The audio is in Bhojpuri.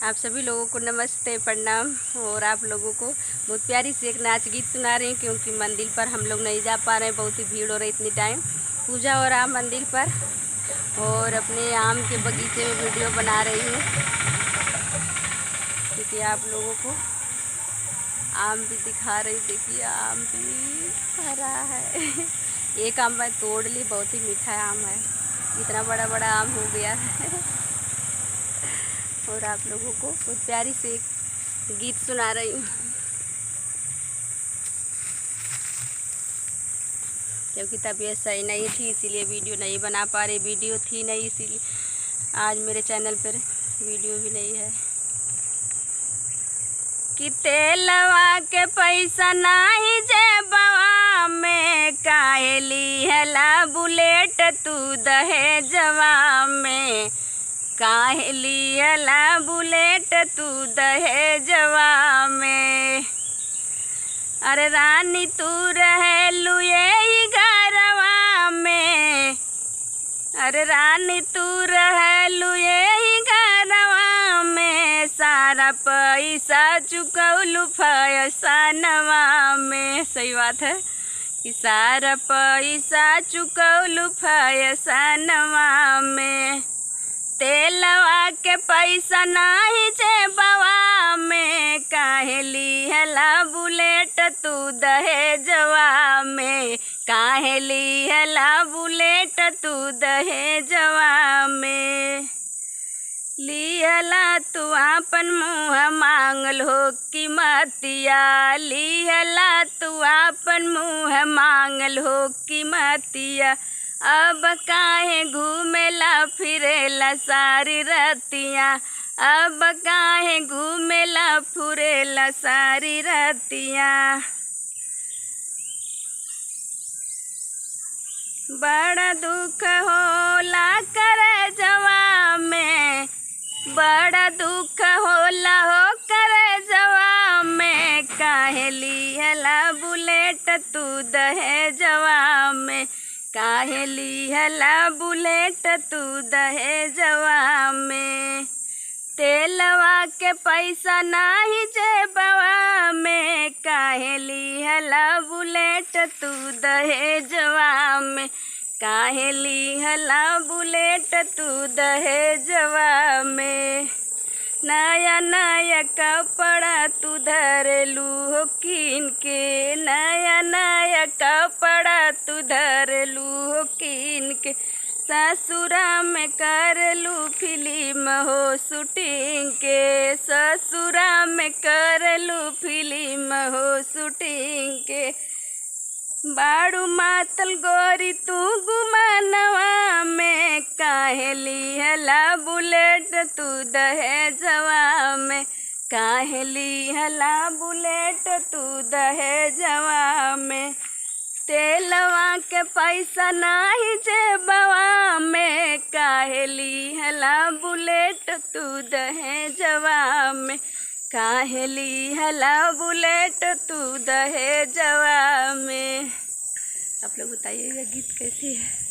आप सभी लोगों को नमस्ते प्रणाम। और आप लोगों को बहुत प्यारी सी एक नाच गीत सुना रही हूँ, क्योंकि मंदिर पर हम लोग नहीं जा पा रहे हैं, बहुत ही भीड़ हो रही इतनी टाइम। पूजा हो रहा मंदिर पर और अपने आम के बगीचे में वीडियो बना रही हूँ, क्योंकि आप लोगों को आम भी दिखा रही। देखिए आम भी भरा है। एक आम मैं तोड़ ली, बहुत ही मीठा आम है, इतना बड़ा बड़ा आम हो गया है। और आप लोगों को बहुत प्यारी से एक गीत सुना रही हूँ, क्योंकि तबीयत सही नहीं थी, इसीलिए वीडियो नहीं बना पा रही। वीडियो थी नहीं, इसीलिए आज मेरे चैनल पर वीडियो भी नहीं है। कि तेलवा के पैसा नाही जेबवा में, काहे लिहला बुलेट तू दहेजवा में, काहे लिहला बुलेट तू दहेजवा में। अरे रानी तू रहेलू यही घरवा में, अरे रानी तू रहेलू यही घरवा में, सारा पैसा चुकौलू फैसनवा में। सही बात है कि सारा पैसा चुकौलू फैसनवा में। तेलवा के पैसा नाही जेबवा में, काहे लिहला बुलेट तू दहेजवा में, काहे लिहला बुलेट तू दहेजवा में। लिहला तू आपन मुँह मांगल हो कि मतिया, लिहला तू आपन मुँह मांगल हो कि मतिया। अब काहे घूमेला फिरेला सारी रतिया, अब काहे घूमेला फिरेला सारी रतिया। बड़ा दुख होला करजवा में, बड़ा दुख होला हो करजवा में, काहे लिहला बुलेट तू दहेजवा में, काहे लिहला बुलेट तू दहेजवा में। तेलवा के पैसा नाही जेबवा में, काहे लिहला बुलेट तू दहेजवा में, काहे लिहला बुलेट तू दहेजवा में। नया नया कपड़ा तू धरेलू हो कीन के, नया नया कपड़ा तू धरेलू हो कीन के, ससुरा में करलू फिल्म हो शूटिंग के, ससुरा में करलू फिल्म हो शूटिंग के। बाड़ू मातल गोरी तू गुमानवा में, काहे लिहला बुलेट तू दहेजवा में, काहे लिहला बुलेट तू दहेजवा में। तेलवा के पैसा नाही जेबवा में, काहे लिहला बुलेट तू दहेजवा में, काहे लिहला बुलेट तू दहेजवा में। आप लोग बताइएगा गीत कैसी है।